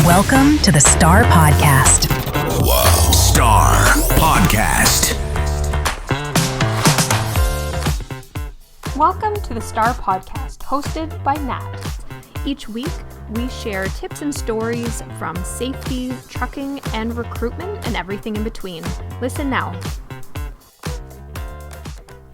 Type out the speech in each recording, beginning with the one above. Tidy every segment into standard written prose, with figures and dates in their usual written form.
Welcome to the Star Podcast. Whoa. Star Podcast. Welcome to the Star Podcast, hosted by Natt. Each week, we share tips and stories from safety, trucking, and recruitment, and everything in between. Listen now.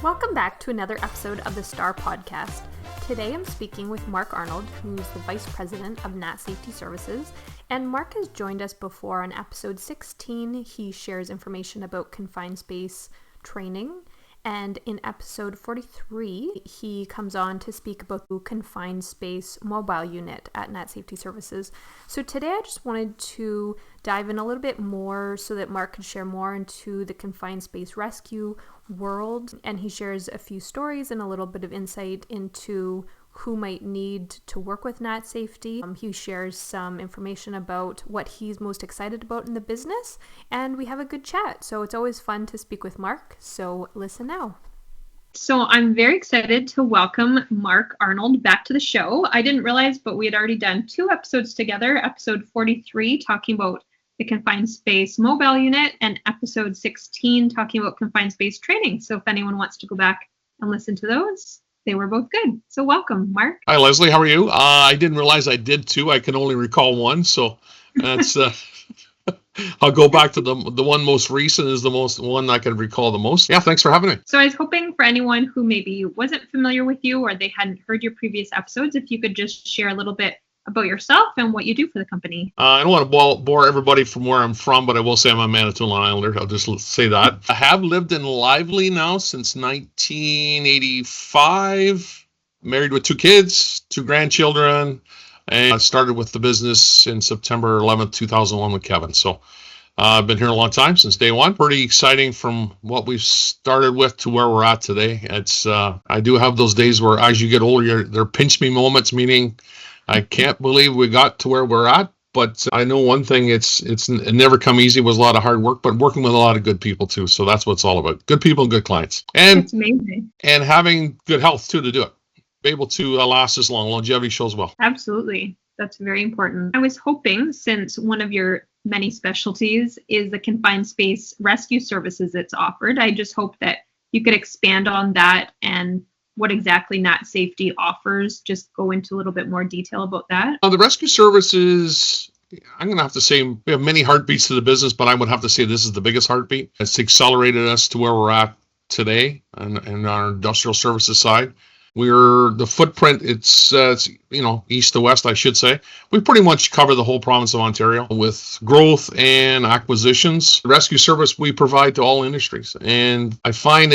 Welcome back to another episode of the Star Podcast. Today I'm speaking with Mark Arnold, who's the Vice President of Natt Safety Services, and Mark has joined us before on episode 16. He shares information about confined space training, and in episode 43, he comes on to speak about the confined space mobile unit at Natt Safety Services. So today I just wanted to dive in a little bit more so that Mark could share more into the confined space rescue world, and he shares a few stories and a little bit of insight into who might need to work with Natt Safety. He shares some information about what he's most excited about in the business, and we have a good chat. So it's always fun to speak with Mark. So listen now. So I'm very excited to welcome Mark Arnold back to the show. I didn't realize, but we had already done 2 episodes together, episode 43 talking about the confined space mobile unit, and episode 16 talking about confined space training. So if anyone wants to go back and listen to those, they were both good. So welcome, Mark. Hi, Leslie. How are you? I didn't realize I did 2. I can only recall 1. So that's, I'll go back to the one most recent is the one I can recall the most. Yeah, thanks for having me. So I was hoping for anyone who maybe wasn't familiar with you or they hadn't heard your previous episodes, if you could just share a little bit about yourself and what you do for the company. I don't want to bore everybody from where I'm from, but I will say I'm a Manitoulin Islander. I'll just say that. I have lived in Lively now since 1985, married with 2 kids, 2 grandchildren, and I started with the business in September 11th, 2001 with Kevin. So I've been here a long time, since day one. Pretty exciting from what we've started with to where we're at today. It's I do have those days where as you get older, they're pinch me moments, meaning I can't believe we got to where we're at, but I know one thing, it never come easy. It was a lot of hard work, but working with a lot of good people too. So that's what it's all about. Good people and good clients. And that's amazing. And having good health too to do it. Be able to last as long. Longevity shows well. Absolutely. That's very important. I was hoping, since one of your many specialties is the confined space rescue services it's offered, I just hope that you could expand on that and what exactly Natt Safety offers. Just go into a little bit more detail about that. The rescue services, I'm going to have to say, we have many heartbeats to the business, but I would have to say this is the biggest heartbeat. It's accelerated us to where we're at today and our industrial services side. We're the footprint, it's east to west, I should say. We pretty much cover the whole province of Ontario with growth and acquisitions. The rescue service we provide to all industries. And I find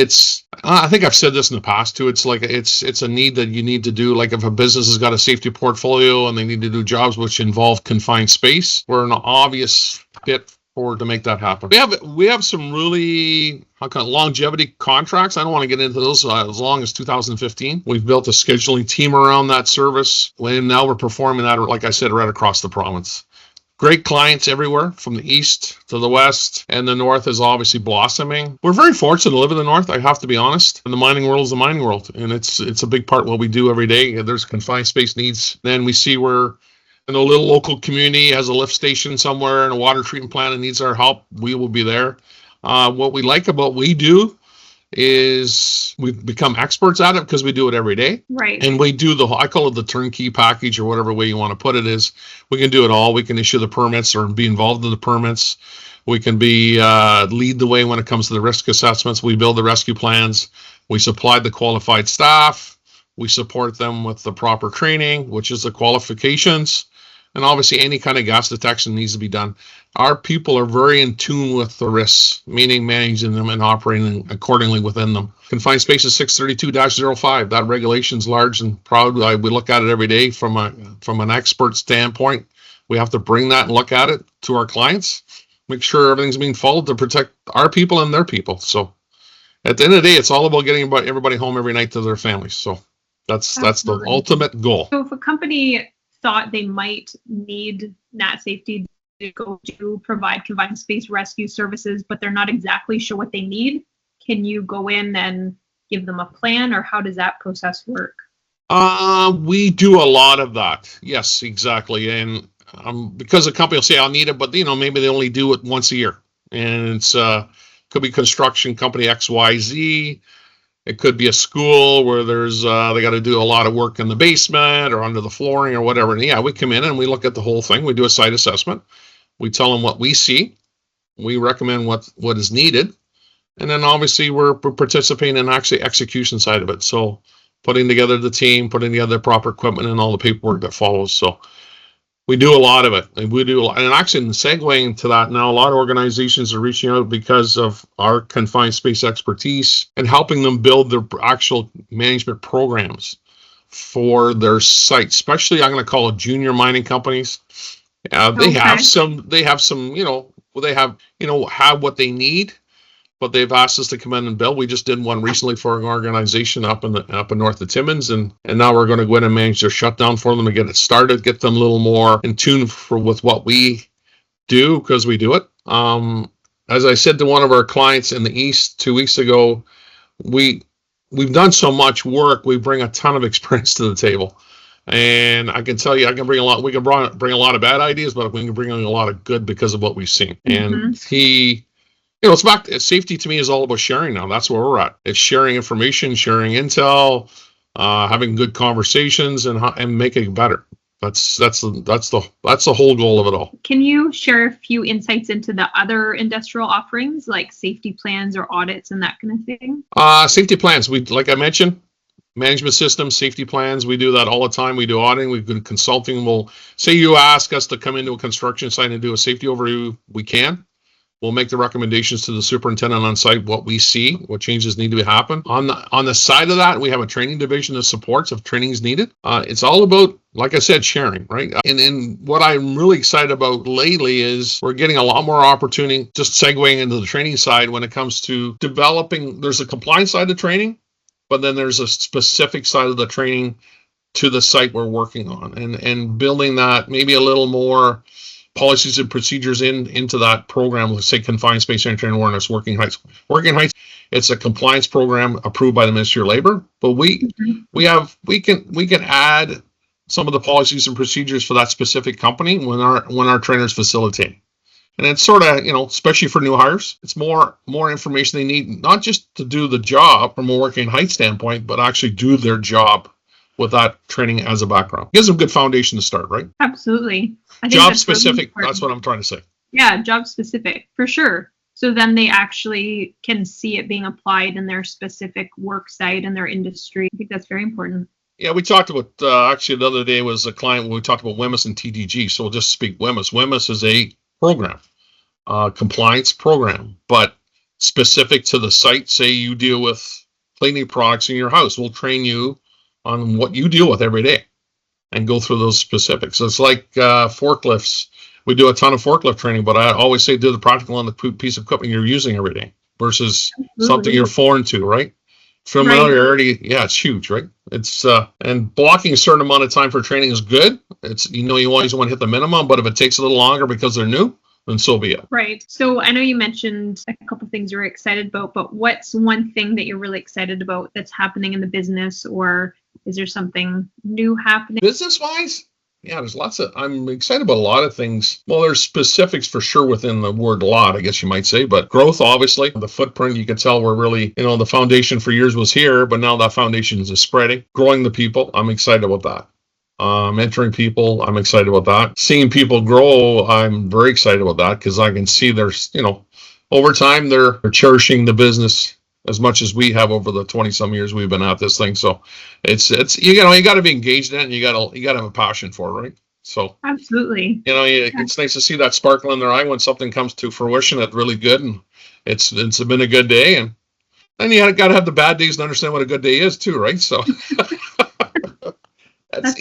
I think I've said this in the past too, it's a need that you need to do. Like if a business has got a safety portfolio and they need to do jobs which involve confined space, we're an obvious fit to make that happen. We have some really longevity contracts. I don't want to get into those as long as 2015. We've built a scheduling team around that service, and now we're performing that, like I said, right across the province. Great clients everywhere, from the east to the west, and the north is obviously blossoming. We're very fortunate to live in the north, I have to be honest. And the mining world is the mining world, and it's a big part of what we do every day. There's confined space needs. Then we see where a little local community has a lift station somewhere and a water treatment plant and needs our help, we will be there. What we like about what we do is we've become experts at it because we do it every day. Right. And we do I call it the turnkey package, or whatever way you want to put it is. We can do it all. We can issue the permits or be involved in the permits. We can lead the way when it comes to the risk assessments. We build the rescue plans. We supply the qualified staff. We support them with the proper training, which is the qualifications. And obviously, any kind of gas detection needs to be done. Our people are very in tune with the risks, meaning managing them and operating accordingly within them. Confined space is 632-05. That regulation is large and proud. We look at it every day from an expert standpoint. We have to bring that and look at it to our clients, make sure everything's being followed to protect our people and their people. So at the end of the day, it's all about getting everybody home every night to their families. So that's the ultimate goal. So if a company thought they might need Natt Safety to go to provide confined space rescue services, but they're not exactly sure what they need, can you go in and give them a plan, or how does that process work? We do a lot of that. Yes, exactly. And because a company will say I'll need it, but maybe they only do it once a year, and it's could be construction company XYZ. It could be a school where there's they got to do a lot of work in the basement or under the flooring or whatever. And yeah, we come in and we look at the whole thing. We do a site assessment. We tell them what we see. We recommend what is needed, and then obviously we're participating in actually execution side of it. So putting together the team, putting together the proper equipment, and all the paperwork that follows. So we do a lot of it, and actually, in segueing to that, now a lot of organizations are reaching out because of our confined space expertise and helping them build their actual management programs for their site. Especially, I'm going to call it junior mining companies. They have some, have what they need, but they've asked us to come in and build. We just did one recently for an organization up in north of Timmins, and now we're going to go in and manage their shutdown for them to get it started, get them a little more in tune with what we do, because we do it. As I said to one of our clients in the East 2 weeks ago, we've done so much work. We bring a ton of experience to the table, and I can tell you, I can bring a lot. We can bring a lot of bad ideas, but we can bring in a lot of good because of what we've seen. And it's back. Safety to me is all about sharing now. That's where we're at. It's sharing information, sharing intel, having good conversations, and making it better. That's the whole goal of it all. Can you share a few insights into the other industrial offerings, like safety plans or audits and that kind of thing? Safety plans. Like I mentioned, management systems, safety plans. We do that all the time. We do auditing. We've been consulting. We'll say you ask us to come into a construction site and do a safety overview. We can. We'll make the recommendations to the superintendent on site, what we see, what changes need to happen. On the side of that, we have a training division that supports if training is needed. It's all about, like I said, sharing, right? And what I'm really excited about lately is we're getting a lot more opportunity, just segueing into the training side when it comes to developing. There's a compliance side of training, but then there's a specific side of the training to the site we're working on, and building that maybe a little more policies and procedures into that program. Let's say confined space entry and awareness, working heights. Working heights, it's a compliance program approved by the Ministry of Labor, but we can add some of the policies and procedures for that specific company when our trainers facilitate. And it's sort of, especially for new hires, it's more information they need, not just to do the job from a working height standpoint, but actually do their job with that training as a background. Gives them a good foundation to start, right? Absolutely. Job specific, really, that's what I'm trying to say. Yeah, job specific, for sure. So then they actually can see it being applied in their specific work site and their industry. I think that's very important. Yeah, we talked about, actually the other day was a client when we talked about WMIS and TDG. So we'll just speak WMIS. WMIS is a program, compliance program, but specific to the site. Say you deal with cleaning products in your house. We'll train you on what you deal with every day and go through those specifics. So it's like forklifts. We do a ton of forklift training, but I always say do the practical on the piece of equipment you're using every day versus something you're foreign to, right? Familiarity, yeah, it's huge, right? It's and blocking a certain amount of time for training is good. It's you always want to hit the minimum, but if it takes a little longer because they're new, then so be it. Right. So I know you mentioned a couple of things you were excited about, but what's one thing that you're really excited about that's happening in the business, or is there something new happening? Business-wise? Yeah, I'm excited about a lot of things. Well, there's specifics for sure within the word a lot, I guess you might say, but growth, obviously. The footprint, you can tell we're really, the foundation for years was here, but now that foundation is spreading. Growing the people, I'm excited about that. Mentoring people, I'm excited about that. Seeing people grow, I'm very excited about that because I can see there's, over time, they're cherishing the business as much as we have over the 20 some years we've been at this thing. So it's you got to be engaged in it, and you got to have a passion for it, right? So absolutely, it's nice to see that sparkle in their eye when something comes to fruition that's really good, and it's been a good day, and then you got to have the bad days to understand what a good day is too, right? So That's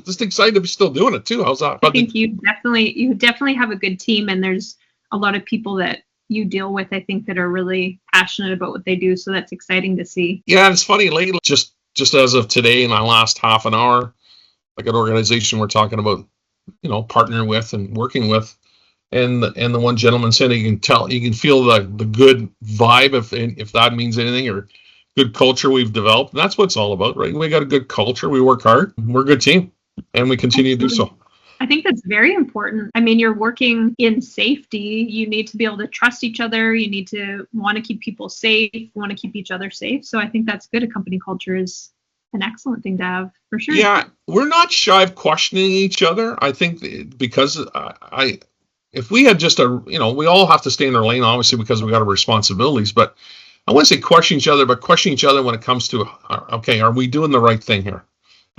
just excited to be still doing it too. How's that? I think you definitely have a good team, and there's a lot of people that you deal with, I think, that are really passionate about what they do. So that's exciting to see. Yeah, it's funny lately, just as of today in the last half an hour, like an organization we're talking about, partnering with and working with. And the one gentleman said you can feel the good vibe if that means anything, or good culture we've developed. And that's what it's all about, right? We got a good culture. We work hard. We're a good team, and we continue to do so. I think that's very important. I mean, you're working in safety. You need to be able to trust each other. You need to want to keep people safe, want to keep each other safe. So I think that's good. A company culture is an excellent thing to have, for sure. Yeah, we're not shy of questioning each other. I think because if we had just we all have to stay in our lane, obviously, because we got our responsibilities, but I wouldn't say question each other, but question each other when it comes to, okay, are we doing the right thing here?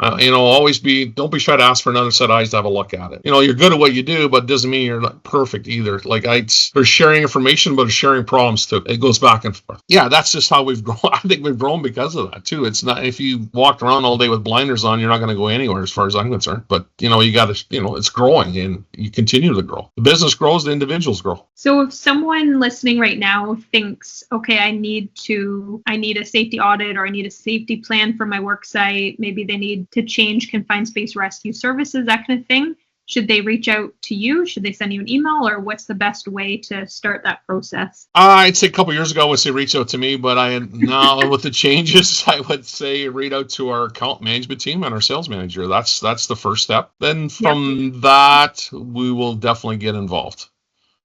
Don't be shy to ask for another set of eyes to have a look at it. You're good at what you do, but it doesn't mean you're not perfect either. Like there's sharing information, but there's sharing problems too. It goes back and forth. Yeah, that's just how we've grown. I think we've grown because of that too. It's not, if you walked around all day with blinders on, you're not going to go anywhere as far as I'm concerned. But you got to, it's growing and you continue to grow. The business grows, the individuals grow. So if someone listening right now thinks, okay, I need a safety audit, or I need a safety plan for my work site, maybe they need to change confined space rescue services, that kind of thing, should they reach out to you? Should they send you an email, or what's the best way to start that process? I'd say a couple years ago I would say reach out to me, but now with the changes, I would say reach out to our account management team and our sales manager. That's the first step. Then from that, we will definitely get involved.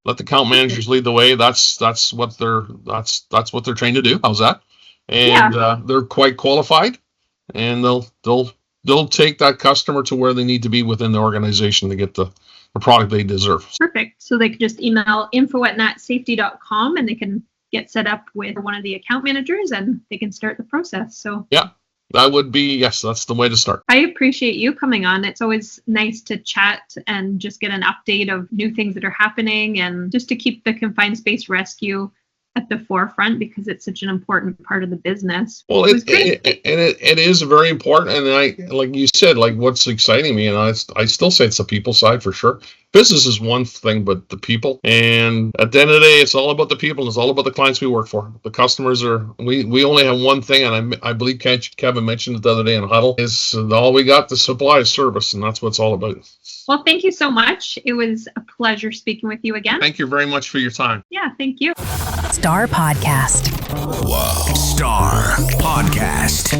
Let the account managers lead the way. That's what they're trained to do. How's that? And they're quite qualified, and they'll take that customer to where they need to be within the organization to get the product they deserve. Perfect. So they can just email info@nattsafety.com and they can get set up with one of the account managers and they can start the process. So yeah, that would be, yes, that's the way to start. I appreciate you coming on. It's always nice to chat and just get an update of new things that are happening, and just to keep the confined space rescue at the forefront, because it's such an important part of the business. Well, it is very important, and like you said, like what's exciting me, and I still say it's the people side for sure. Business is one thing, but the people, and at the end of the day, it's all about the people. It's all about the clients we work for. The customers we only have one thing, and I believe Kevin mentioned it the other day in Huddle, is all we got to supply is service, and that's what it's all about. Well, thank you so much. It was a pleasure speaking with you again. Thank you very much for your time. Yeah, thank you. Star Podcast. Wow. Star Podcast.